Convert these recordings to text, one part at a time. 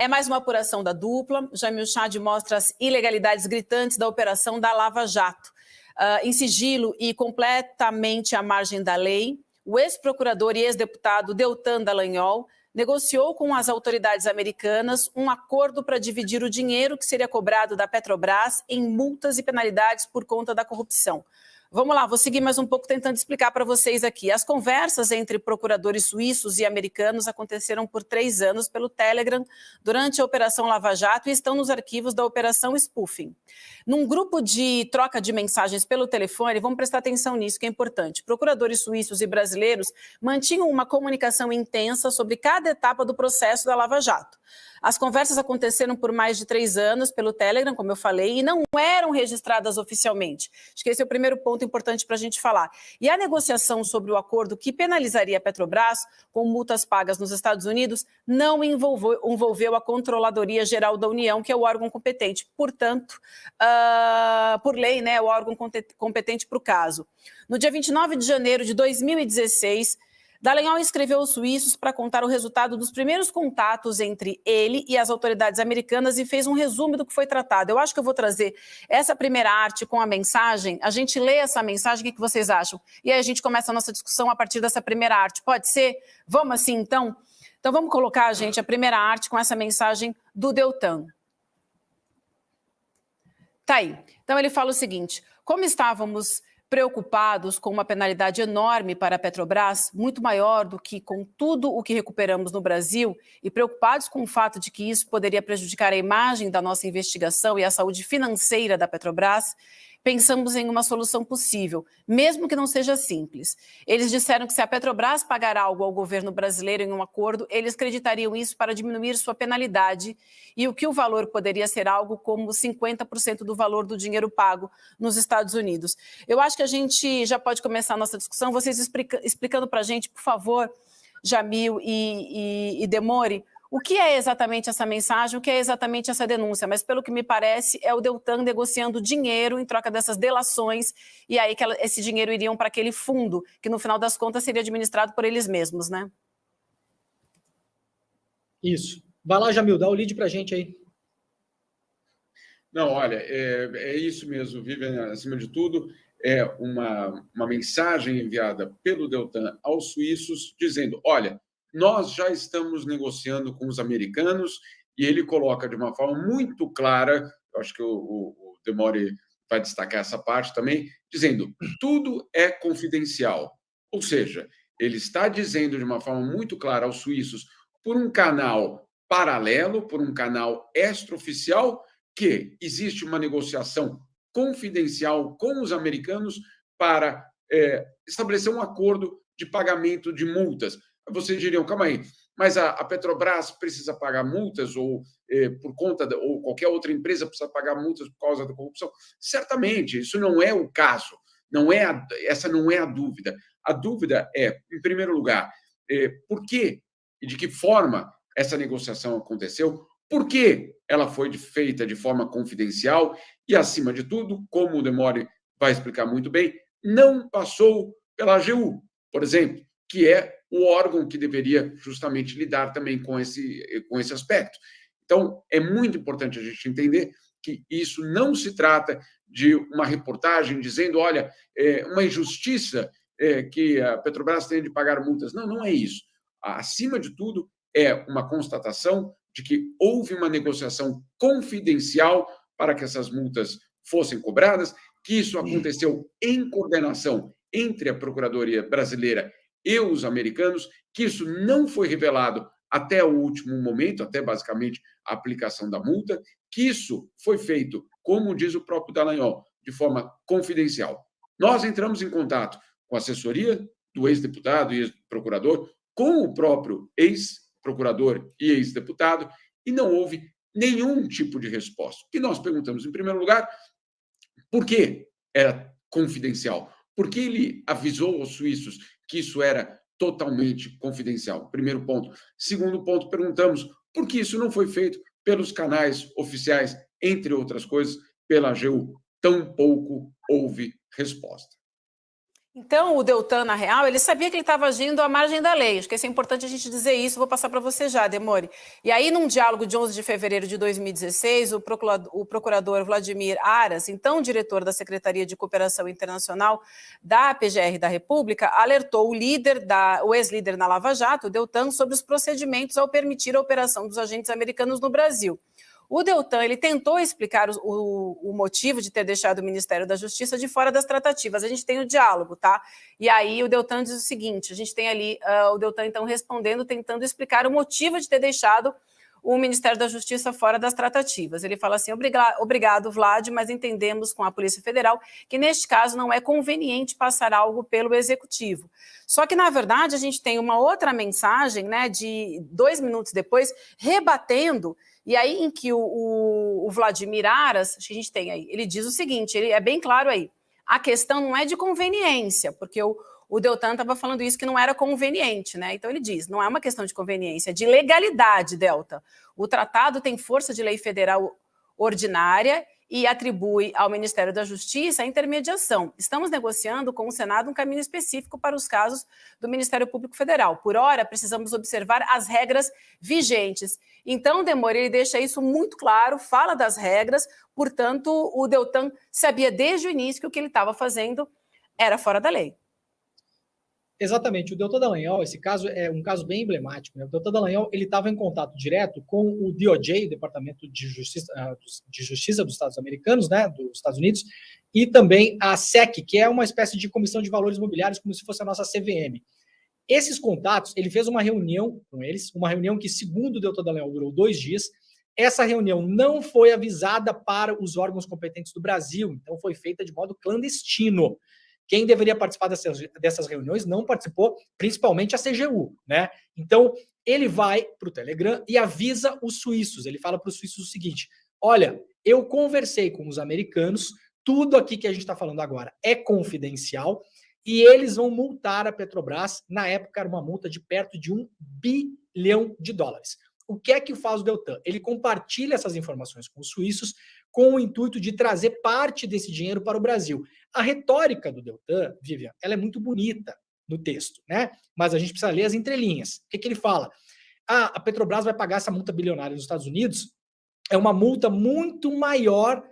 É mais uma apuração da dupla. Jamil Chad mostra as ilegalidades gritantes da operação da Lava Jato. Em sigilo e completamente à margem da lei, o ex-procurador e ex-deputado Deltan Dallagnol negociou com as autoridades americanas um acordo para dividir o dinheiro que seria cobrado da Petrobras em multas e penalidades por conta da corrupção. Vamos lá, vou seguir mais um pouco tentando explicar para vocês aqui. As conversas entre procuradores suíços e americanos aconteceram por 3 anos pelo Telegram durante a Operação Lava Jato e estão nos arquivos da Operação Spoofing. Num grupo de troca de mensagens pelo telefone, vamos prestar atenção nisso que é importante. Procuradores suíços e brasileiros mantinham uma comunicação intensa sobre cada etapa do processo da Lava Jato. As conversas aconteceram por mais de 3 anos pelo Telegram, como eu falei, e não eram registradas oficialmente. Acho que esse é o primeiro ponto importante para a gente falar. E a negociação sobre o acordo que penalizaria a Petrobras com multas pagas nos Estados Unidos não envolveu a Controladoria Geral da União, que é o órgão competente. Portanto, por lei, né, é o órgão competente para o caso. No dia 29 de janeiro de 2016, Dallagnol escreveu aos suíços para contar o resultado dos primeiros contatos entre ele e as autoridades americanas e fez um resumo do que foi tratado. Eu acho que eu vou trazer essa primeira arte com a mensagem, a gente lê essa mensagem, o que vocês acham? E aí a gente começa a nossa discussão a partir dessa primeira arte. Pode ser? Vamos assim, então? Então vamos colocar, gente, a primeira arte com essa mensagem do Deltan. Tá aí. Então ele fala o seguinte: como estávamos preocupados com uma penalidade enorme para a Petrobras, muito maior do que com tudo o que recuperamos no Brasil, e preocupados com o fato de que isso poderia prejudicar a imagem da nossa investigação e a saúde financeira da Petrobras, pensamos em uma solução possível, mesmo que não seja simples. Eles disseram que se a Petrobras pagar algo ao governo brasileiro em um acordo, eles creditariam isso para diminuir sua penalidade e o valor poderia ser algo como 50% do valor do dinheiro pago nos Estados Unidos. Eu acho que a gente já pode começar a nossa discussão, vocês explicando para a gente, por favor, Jamil e Demori, o que é exatamente essa mensagem, o que é exatamente essa denúncia, mas pelo que me parece é o Deltan negociando dinheiro em troca dessas delações e aí que esse dinheiro iriam para aquele fundo, que no final das contas seria administrado por eles mesmos, né? Isso. Vai lá, Jamil, dá o lead para a gente aí. Não, olha, é isso mesmo, Vivian, acima de tudo, é uma mensagem enviada pelo Deltan aos suíços dizendo, olha, nós já estamos negociando com os americanos e ele coloca de uma forma muito clara, eu acho que o Demori vai destacar essa parte também, dizendo tudo é confidencial. Ou seja, ele está dizendo de uma forma muito clara aos suíços, por um canal paralelo, por um canal extraoficial, que existe uma negociação confidencial com os americanos para estabelecer um acordo de pagamento de multas. Vocês diriam, calma aí, mas a Petrobras precisa pagar multas ou por conta ou qualquer outra empresa precisa pagar multas por causa da corrupção? Certamente, isso não é o caso. Essa não é a dúvida. A dúvida é, em primeiro lugar, por que e de que forma essa negociação aconteceu, por que ela foi feita de forma confidencial e, acima de tudo, como o Demori vai explicar muito bem, não passou pela AGU, por exemplo, que é o órgão que deveria justamente lidar também com esse aspecto. Então, é muito importante a gente entender que isso não se trata de uma reportagem dizendo, olha, uma injustiça que a Petrobras tem de pagar multas. Não, não é isso. Acima de tudo, é uma constatação de que houve uma negociação confidencial para que essas multas fossem cobradas, que isso aconteceu em coordenação entre a Procuradoria Brasileira e os americanos, que isso não foi revelado até o último momento, até basicamente a aplicação da multa, que isso foi feito, como diz o próprio Dallagnol, de forma confidencial. Nós entramos em contato com a assessoria do ex-deputado e ex-procurador, com o próprio ex-procurador e ex-deputado, e não houve nenhum tipo de resposta. O que nós perguntamos, em primeiro lugar, por que era confidencial? Por que ele avisou aos suíços que isso era totalmente confidencial? Primeiro ponto. Segundo ponto, perguntamos por que isso não foi feito pelos canais oficiais, entre outras coisas, pela AGU. Tampouco houve resposta. Então, o Deltan, na real, ele sabia que ele estava agindo à margem da lei. Acho que é importante a gente dizer isso, vou passar para você já, Demore. E aí, num diálogo de 11 de fevereiro de 2016, o procurador Vladimir Aras, então diretor da Secretaria de Cooperação Internacional da PGR da República, alertou o ex-líder na Lava Jato, o Deltan, sobre os procedimentos ao permitir a operação dos agentes americanos no Brasil. O Deltan, ele tentou explicar o motivo de ter deixado o Ministério da Justiça de fora das tratativas. A gente tem o diálogo, tá? E aí o Deltan diz o seguinte, a gente tem ali o Deltan, então, respondendo, tentando explicar o motivo de ter deixado o Ministério da Justiça fora das tratativas. Ele fala assim, obrigado, Vlad, mas entendemos com a Polícia Federal que, neste caso, não é conveniente passar algo pelo Executivo. Só que, na verdade, a gente tem uma outra mensagem, né, de 2 minutos depois, rebatendo. E aí, em que o Vladimir Aras, a gente tem aí, ele diz o seguinte, ele é bem claro aí, a questão não é de conveniência, porque o Deltan estava falando isso que não era conveniente, né? Então ele diz, não é uma questão de conveniência, é de legalidade, Delta. O tratado tem força de lei federal ordinária e atribui ao Ministério da Justiça a intermediação. Estamos negociando com o Senado um caminho específico para os casos do Ministério Público Federal. Por hora, precisamos observar as regras vigentes. Então, Demore, ele deixa isso muito claro, fala das regras, portanto, o Deltan sabia desde o início que o que ele estava fazendo era fora da lei. Exatamente. O Deltan Dallagnol, esse caso é um caso bem emblemático, né? O Deltan Dallagnol, ele estava em contato direto com o DOJ, Departamento de Justiça dos Estados Americanos, né, dos Estados Unidos, e também a SEC, que é uma espécie de Comissão de Valores Imobiliários, como se fosse a nossa CVM. Esses contatos, ele fez uma reunião com eles, uma reunião que, segundo o Deltan Dallagnol, durou 2 dias. Essa reunião não foi avisada para os órgãos competentes do Brasil, então foi feita de modo clandestino. Quem deveria participar dessas reuniões não participou, principalmente a CGU, né? Então, ele vai para o Telegram e avisa os suíços. Ele fala para os suíços o seguinte, olha, eu conversei com os americanos, tudo aqui que a gente está falando agora é confidencial e eles vão multar a Petrobras. Na época, era uma multa de perto de $1 bilhão. O que é que faz o Deltan? Ele compartilha essas informações com os suíços com o intuito de trazer parte desse dinheiro para o Brasil. A retórica do Deltan, Vivian, ela é muito bonita no texto, né? Mas a gente precisa ler as entrelinhas. O que ele fala? A Petrobras vai pagar essa multa bilionária nos Estados Unidos, é uma multa muito maior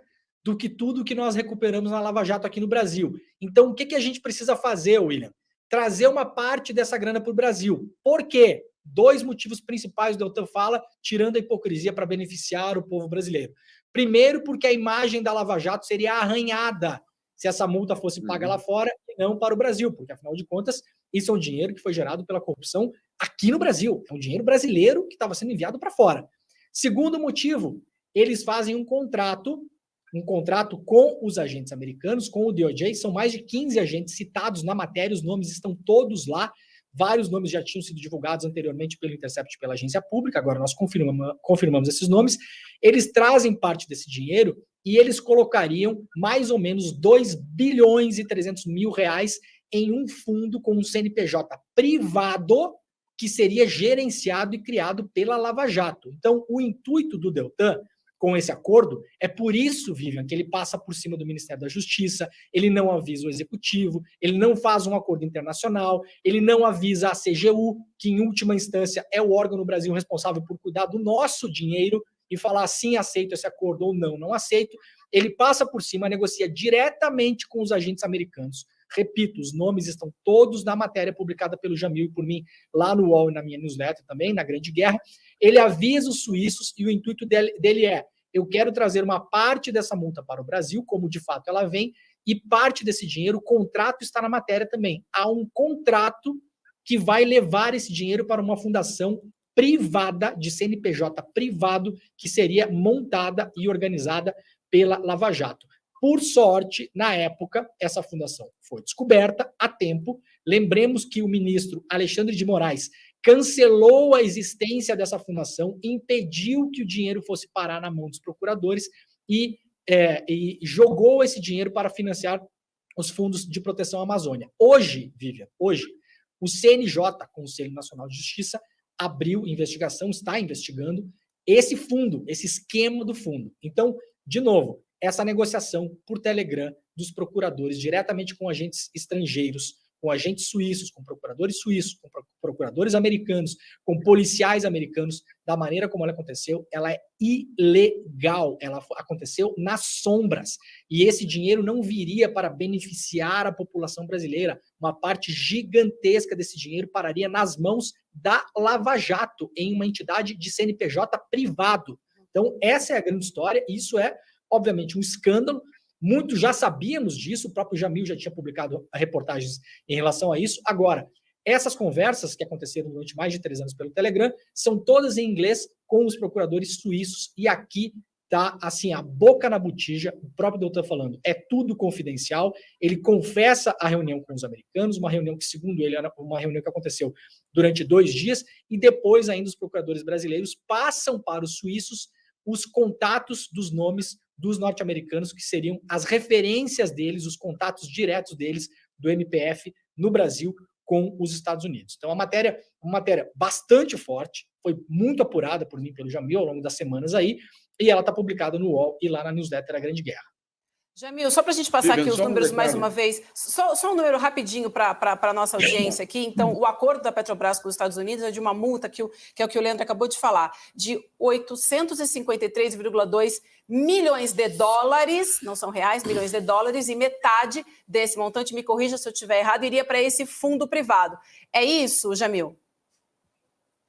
do que tudo que nós recuperamos na Lava Jato aqui no Brasil. Então, o que a gente precisa fazer, William? Trazer uma parte dessa grana para o Brasil. Por quê? 2 motivos principais o Deltan fala, tirando a hipocrisia para beneficiar o povo brasileiro. Primeiro, porque a imagem da Lava Jato seria arranhada se essa multa fosse paga lá fora e não para o Brasil, porque, afinal de contas, isso é um dinheiro que foi gerado pela corrupção aqui no Brasil. É um dinheiro brasileiro que estava sendo enviado para fora. Segundo motivo, eles fazem um contrato com os agentes americanos, com o DOJ, são mais de 15 agentes citados na matéria, os nomes estão todos lá, vários nomes já tinham sido divulgados anteriormente pelo Intercept e pela agência pública, agora nós confirmamos esses nomes. Eles trazem parte desse dinheiro e eles colocariam mais ou menos 2 bilhões e 300 mil reais em um fundo com um CNPJ privado que seria gerenciado e criado pela Lava Jato. Então, o intuito do Deltan com esse acordo, é por isso, Vivian, que ele passa por cima do Ministério da Justiça, ele não avisa o Executivo, ele não faz um acordo internacional, ele não avisa a CGU, que em última instância é o órgão no Brasil responsável por cuidar do nosso dinheiro e falar sim, aceito esse acordo ou não, não aceito. Ele passa por cima, negocia diretamente com os agentes americanos. Repito, os nomes estão todos na matéria publicada pelo Jamil e por mim lá no UOL e na minha newsletter também, na Grande Guerra. Ele avisa os suíços e o intuito dele é: eu quero trazer uma parte dessa multa para o Brasil, como de fato ela vem, e parte desse dinheiro, o contrato está na matéria também. Há um contrato que vai levar esse dinheiro para uma fundação privada, de CNPJ privado, que seria montada e organizada pela Lava Jato. Por sorte, na época, essa fundação foi descoberta a tempo. Lembremos que o ministro Alexandre de Moraes cancelou a existência dessa fundação, impediu que o dinheiro fosse parar na mão dos procuradores e jogou esse dinheiro para financiar os fundos de proteção à Amazônia. Hoje, Vivian, o CNJ, Conselho Nacional de Justiça, abriu investigação, está investigando esse fundo, esse esquema do fundo. Então, de novo, essa negociação por Telegram dos procuradores, diretamente com agentes estrangeiros, com agentes suíços, com procuradores suíços, com procuradores americanos, com policiais americanos, da maneira como ela aconteceu, ela é ilegal. Ela aconteceu nas sombras. E esse dinheiro não viria para beneficiar a população brasileira. Uma parte gigantesca desse dinheiro pararia nas mãos da Lava Jato, em uma entidade de CNPJ privado. Então, essa é a grande história. Isso é, obviamente, um escândalo. Muitos já sabíamos disso, o próprio Jamil já tinha publicado reportagens em relação a isso. Agora, essas conversas que aconteceram durante mais de 3 anos pelo Telegram são todas em inglês com os procuradores suíços, e aqui tá assim, a boca na botija, o próprio doutor falando, é tudo confidencial. Ele confessa a reunião com os americanos, uma reunião que, segundo ele, era uma reunião que aconteceu durante 2 dias, e depois ainda os procuradores brasileiros passam para os suíços os contatos dos nomes dos norte-americanos, que seriam as referências deles, os contatos diretos deles do MPF no Brasil com os Estados Unidos. Então, uma matéria bastante forte, foi muito apurada por mim, pelo Jamil, ao longo das semanas aí, e ela está publicada no UOL e lá na newsletter A Grande Guerra. Jamil, só para a gente passar aqui os números mais uma vez, só um número rapidinho para a nossa audiência aqui. Então, o acordo da Petrobras com os Estados Unidos é de uma multa, que é o que o Leandro acabou de falar, de 853,2 milhões de dólares, não são reais, milhões de dólares, e metade desse montante, me corrija se eu estiver errado, iria para esse fundo privado. É isso, Jamil?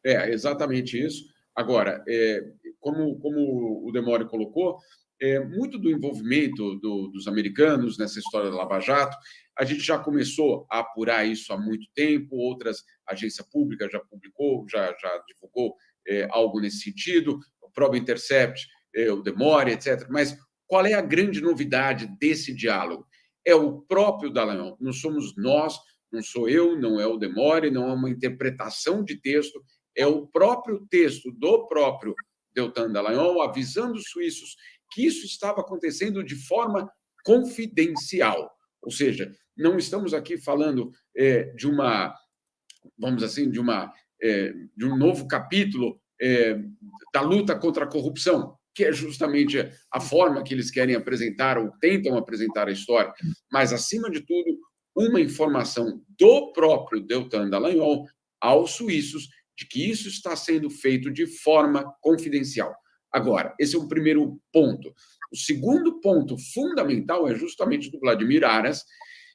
É, exatamente isso. Agora, como o Demore colocou, muito do envolvimento dos americanos nessa história da Lava Jato, a gente já começou a apurar isso há muito tempo, outras agências públicas já publicou, já divulgou algo nesse sentido, o próprio Intercept, o Demore, etc. Mas qual é a grande novidade desse diálogo? É o próprio Dallagnol, não somos nós, não sou eu, não é o Demore, não é uma interpretação de texto, é o próprio texto do próprio Deltan Dallagnol avisando os suíços que isso estava acontecendo de forma confidencial. Ou seja, não estamos aqui falando de uma, vamos assim, de um novo capítulo da luta contra a corrupção, que é justamente a forma que eles querem apresentar ou tentam apresentar a história, mas, acima de tudo, uma informação do próprio Deltan Dallagnol aos suíços de que isso está sendo feito de forma confidencial. Agora, esse é o primeiro ponto. O segundo ponto fundamental é justamente do Vladimir Aras,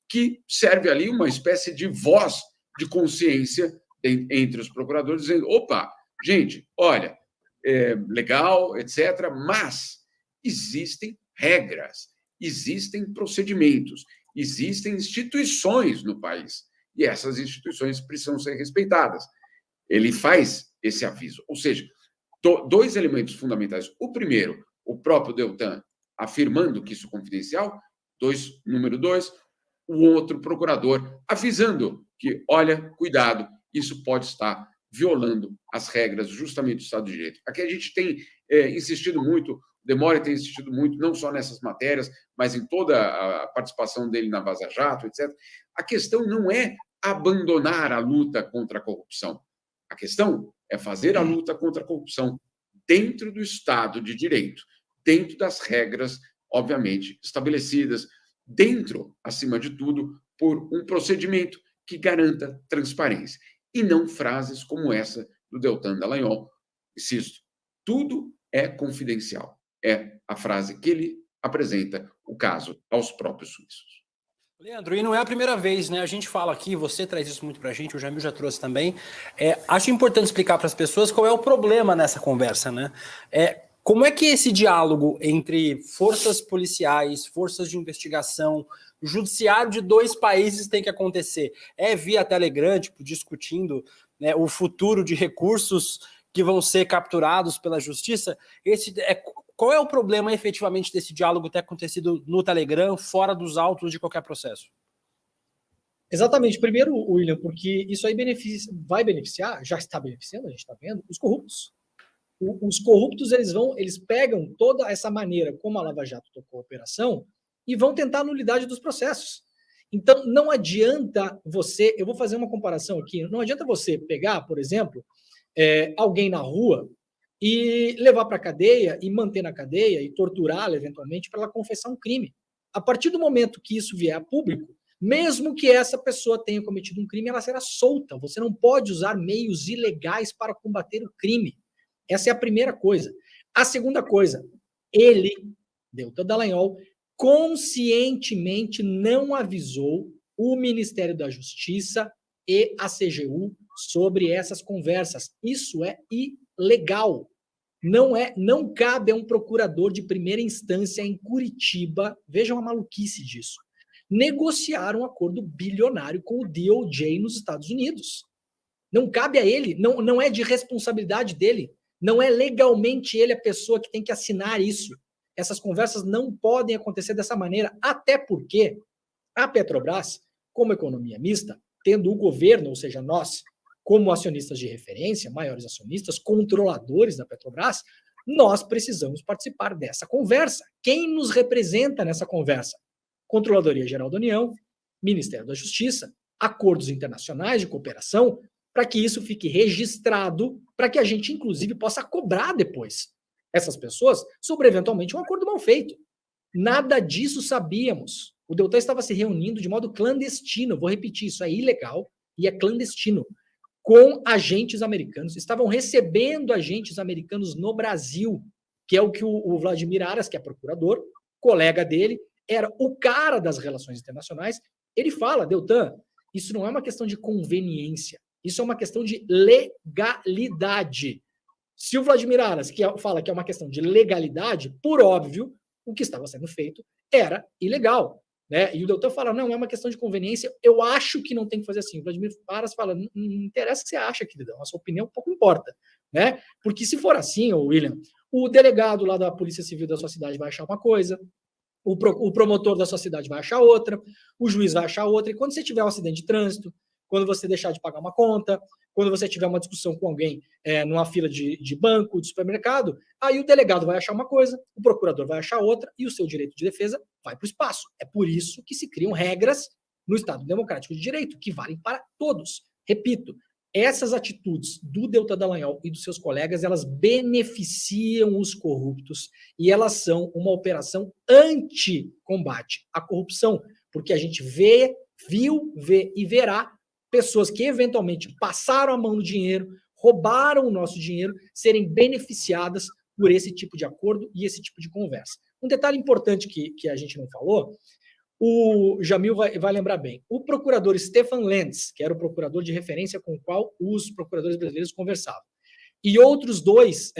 que serve ali uma espécie de voz de consciência entre os procuradores, dizendo, opa, gente, olha, legal, etc., mas existem regras, existem procedimentos, existem instituições no país, e essas instituições precisam ser respeitadas. Ele faz esse aviso, ou seja, 2 elementos fundamentais. O primeiro, o próprio Deltan afirmando que isso é confidencial. Número 2, o outro procurador avisando que, olha, cuidado, isso pode estar violando as regras justamente do Estado de Direito. Aqui a gente tem insistido muito, o Demore tem insistido muito, não só nessas matérias, mas em toda a participação dele na Vaza Jato, etc. A questão não é abandonar a luta contra a corrupção. A questão é fazer a luta contra a corrupção dentro do Estado de Direito, dentro das regras, obviamente, estabelecidas, dentro, acima de tudo, por um procedimento que garanta transparência. E não frases como essa do Deltan Dallagnol. Insisto, tudo é confidencial. É a frase que ele apresenta o caso aos próprios suíços. Leandro, e não é a primeira vez, né? A gente fala aqui, você traz isso muito pra gente, o Jamil já trouxe também. Acho importante explicar para as pessoas qual é o problema nessa conversa, né? Como é que esse diálogo entre forças policiais, forças de investigação, judiciário de 2 países tem que acontecer? É via Telegram, tipo, discutindo, né, o futuro de recursos que vão ser capturados pela justiça? Qual é o problema, efetivamente, desse diálogo ter acontecido no Telegram, fora dos autos de qualquer processo? Exatamente. Primeiro, William, porque isso aí vai beneficiar, já está beneficiando, a gente está vendo, os corruptos. Os corruptos, eles pegam toda essa maneira como a Lava Jato tocou a operação e vão tentar a nulidade dos processos. Então, não adianta você... Eu vou fazer uma comparação aqui. Não adianta você pegar, por exemplo, alguém na rua e levar para a cadeia e manter na cadeia e torturá-la, eventualmente, para ela confessar um crime. A partir do momento que isso vier a público, mesmo que essa pessoa tenha cometido um crime, ela será solta. Você não pode usar meios ilegais para combater o crime. Essa é a primeira coisa. A segunda coisa, ele, Deltan Dallagnol, conscientemente não avisou o Ministério da Justiça e a CGU sobre essas conversas. Isso é ilegal. Não cabe a um procurador de primeira instância em Curitiba, vejam a maluquice disso, negociar um acordo bilionário com o DOJ nos Estados Unidos. Não cabe a ele, não é de responsabilidade dele, não é legalmente ele a pessoa que tem que assinar isso. Essas conversas não podem acontecer dessa maneira, até porque a Petrobras, como economia mista, tendo o governo, ou seja, nós, como acionistas de referência, maiores acionistas, controladores da Petrobras, nós precisamos participar dessa conversa. Quem nos representa nessa conversa? Controladoria Geral da União, Ministério da Justiça, acordos internacionais de cooperação, para que isso fique registrado, para que a gente, inclusive, possa cobrar depois essas pessoas sobre, eventualmente, um acordo mal feito. Nada disso sabíamos. O Deltan estava se reunindo de modo clandestino, vou repetir, isso é ilegal e é clandestino, com agentes americanos. Estavam recebendo agentes americanos no Brasil, que é o que o Vladimir Aras, que é procurador, colega dele, era o cara das relações internacionais. Ele fala, Deltan, isso não é uma questão de conveniência, isso é uma questão de legalidade. Se o Vladimir Aras fala que é uma questão de legalidade, por óbvio, o que estava sendo feito era ilegal. Né? E o Deltan fala, não, é uma questão de conveniência, eu acho que não tem que fazer assim. O Vladimir Aras fala, não interessa o que você acha, queridão, a sua opinião pouco importa. Né? Porque se for assim, William, o delegado lá da Polícia Civil da sua cidade vai achar uma coisa, o promotor da sua cidade vai achar outra, o juiz vai achar outra, e quando você tiver um acidente de trânsito, quando você deixar de pagar uma conta, quando você tiver uma discussão com alguém numa fila de banco, de supermercado, aí o delegado vai achar uma coisa, o procurador vai achar outra, e o seu direito de defesa vai para o espaço. É por isso que se criam regras no Estado Democrático de Direito, que valem para todos. Repito, essas atitudes do Deltan Dallagnol e dos seus colegas, elas beneficiam os corruptos e elas são uma operação anti-combate à corrupção, porque a gente vê e verá pessoas que eventualmente passaram a mão no dinheiro, roubaram o nosso dinheiro, serem beneficiadas por esse tipo de acordo e esse tipo de conversa. Um detalhe importante que a gente não falou, o Jamil vai lembrar bem. O procurador Stefan Lentz, que era o procurador de referência com o qual os procuradores brasileiros conversavam, e outras duas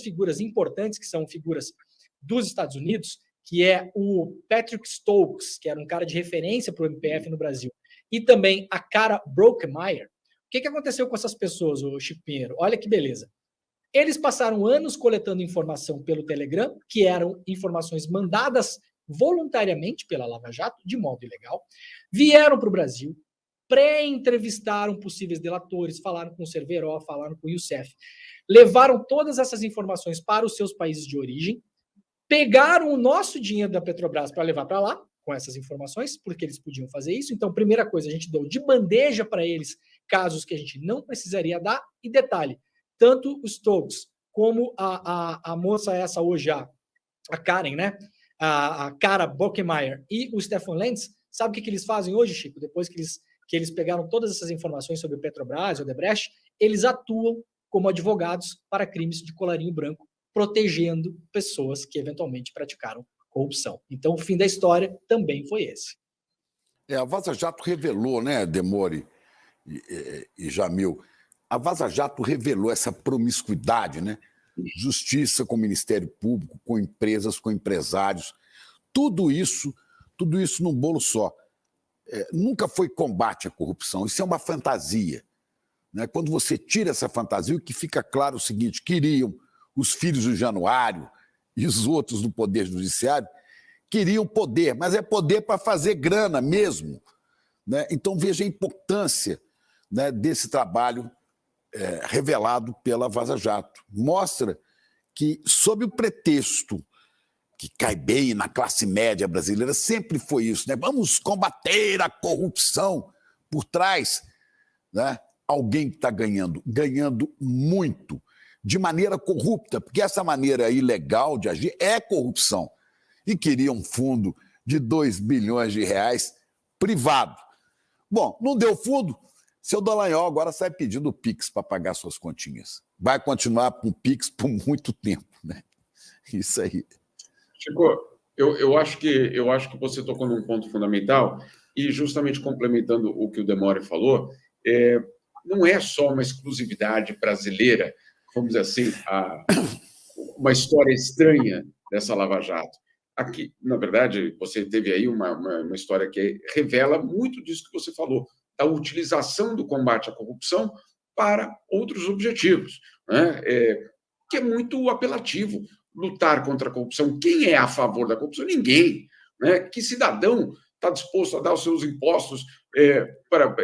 figuras importantes, que são figuras dos Estados Unidos, que é o Patrick Stokes, que era um cara de referência para o MPF no Brasil, e também a Cara Brockmeyer. O que aconteceu com essas pessoas, o Chico Pinheiro? Olha que beleza. Eles passaram anos coletando informação pelo Telegram, que eram informações mandadas voluntariamente pela Lava Jato, de modo ilegal, vieram para o Brasil, pré-entrevistaram possíveis delatores, falaram com o Cerveró, falaram com o Youssef, levaram todas essas informações para os seus países de origem, pegaram o nosso dinheiro da Petrobras para levar para lá, com essas informações, porque eles podiam fazer isso. Então, primeira coisa, a gente deu de bandeja para eles casos que a gente não precisaria dar, e detalhe, tanto os Stokes como a moça essa hoje, a Karen, né? A Cara Brockmeyer e o Stefan Lentz, sabe o que eles fazem hoje, Chico? Depois que eles pegaram todas essas informações sobre o Petrobras, o Odebrecht, eles atuam como advogados para crimes de colarinho branco, protegendo pessoas que eventualmente praticaram corrupção. Então, o fim da história também foi esse. A Vaza Jato revelou, né, Demore e Jamil, a Vaza Jato revelou essa promiscuidade, né? Justiça com o Ministério Público, com empresas, com empresários, tudo isso num bolo só. Nunca foi combate à corrupção, isso é uma fantasia. Né? Quando você tira essa fantasia, o que fica claro é o seguinte, queriam os filhos do Januário e os outros do Poder Judiciário, queriam poder, mas é poder para fazer grana mesmo. Né? Então veja a importância, né, desse trabalho revelado pela Vaza Jato. Mostra que, sob o pretexto que cai bem na classe média brasileira, sempre foi isso, né? Vamos combater a corrupção. Por trás, né, alguém que está ganhando muito, de maneira corrupta, porque essa maneira ilegal de agir é corrupção. E queria um fundo de 2 bilhões de reais privado. Bom, não deu fundo, seu Dallagnol agora sai pedindo Pix para pagar suas continhas. Vai continuar com Pix por muito tempo, né? Isso aí. Chico, eu acho que você tocou num ponto fundamental e justamente complementando o que o Demore falou, não é só uma exclusividade brasileira, vamos dizer assim, uma história estranha dessa Lava Jato. Aqui, na verdade, você teve aí uma história que revela muito disso que você falou, da utilização do combate à corrupção para outros objetivos, né? Que é muito apelativo. Lutar contra a corrupção. Quem é a favor da corrupção? Ninguém. Né? Que cidadão está disposto a dar os seus impostos para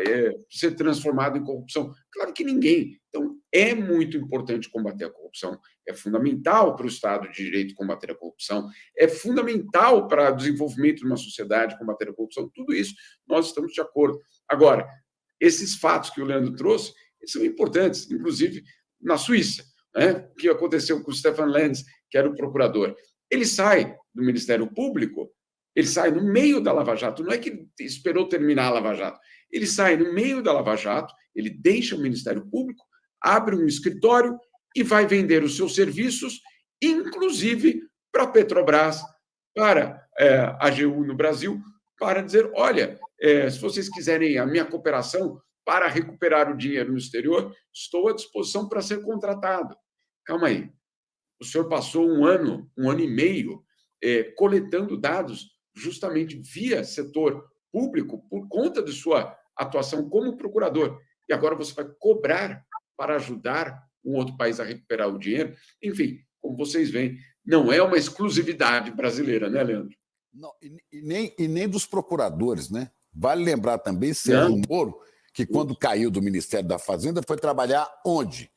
ser transformado em corrupção? Claro que ninguém. Então, é muito importante combater a corrupção. É fundamental para o Estado de Direito combater a corrupção. É fundamental para o desenvolvimento de uma sociedade combater a corrupção. Tudo isso nós estamos de acordo. Agora, esses fatos que o Leandro trouxe são importantes, inclusive na Suíça. O que aconteceu com o Stefan Lenz, que era o procurador. Ele sai do Ministério Público, ele sai no meio da Lava Jato, não é que ele esperou terminar a Lava Jato, ele sai no meio da Lava Jato, ele deixa o Ministério Público, abre um escritório e vai vender os seus serviços, inclusive para a Petrobras, para a AGU no Brasil, para dizer, olha, se vocês quiserem a minha cooperação para recuperar o dinheiro no exterior, estou à disposição para ser contratado. Calma aí. O senhor passou um ano e meio coletando dados justamente via setor público por conta de sua atuação como procurador. E agora você vai cobrar para ajudar um outro país a recuperar o dinheiro. Enfim, como vocês veem, não é uma exclusividade brasileira, né, Leandro? Não, e nem dos procuradores, né? Vale lembrar também, Sérgio Moro, que quando caiu do Ministério da Fazenda foi trabalhar onde?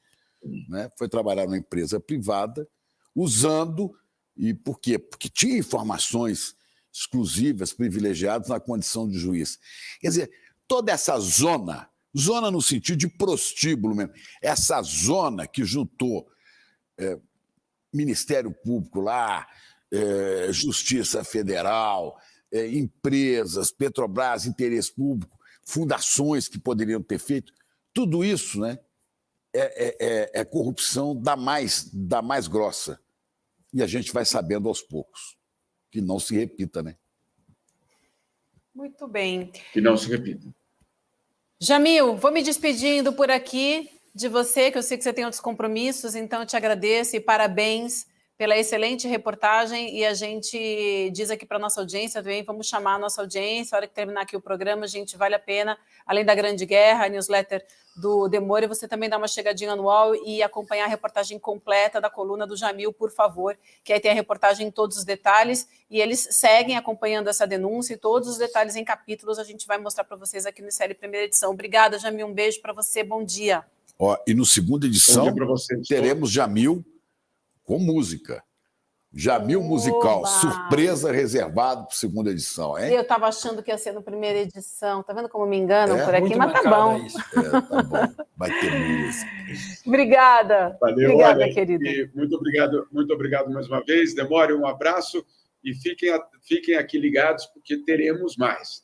Né? Foi trabalhar numa empresa privada, usando... E por quê? Porque tinha informações exclusivas, privilegiadas na condição de juiz. Quer dizer, toda essa zona no sentido de prostíbulo mesmo, essa zona que juntou Ministério Público lá, Justiça Federal, empresas, Petrobras, interesse público, fundações que poderiam ter feito, tudo isso, né, é corrupção da mais grossa. E a gente vai sabendo aos poucos. Que não se repita, né? Muito bem. Que não se repita. Jamil, vou me despedindo por aqui de você, que eu sei que você tem outros compromissos, então eu te agradeço e parabéns pela excelente reportagem. E a gente diz aqui para a nossa audiência também, vamos chamar a nossa audiência, a hora que terminar aqui o programa, gente, vale a pena, além da Grande Guerra, a newsletter do Demore, você também dá uma chegadinha no UOL e acompanhar a reportagem completa da coluna do Jamil, por favor, que aí tem a reportagem em todos os detalhes, e eles seguem acompanhando essa denúncia e todos os detalhes em capítulos a gente vai mostrar para vocês aqui no Série Primeira Edição. Obrigada, Jamil, um beijo para você, bom dia. E no segunda edição teremos Jamil com música. Jamil musical, surpresa reservado para a segunda edição, hein? Eu estava achando que ia ser na primeira edição. Tá vendo como me enganam por aqui? Mas tá bom. Tá bom. Vai ter música. Obrigada. Valeu, obrigada, olha, querido. E muito obrigado mais uma vez. Demore, um abraço e fiquem aqui ligados, porque teremos mais.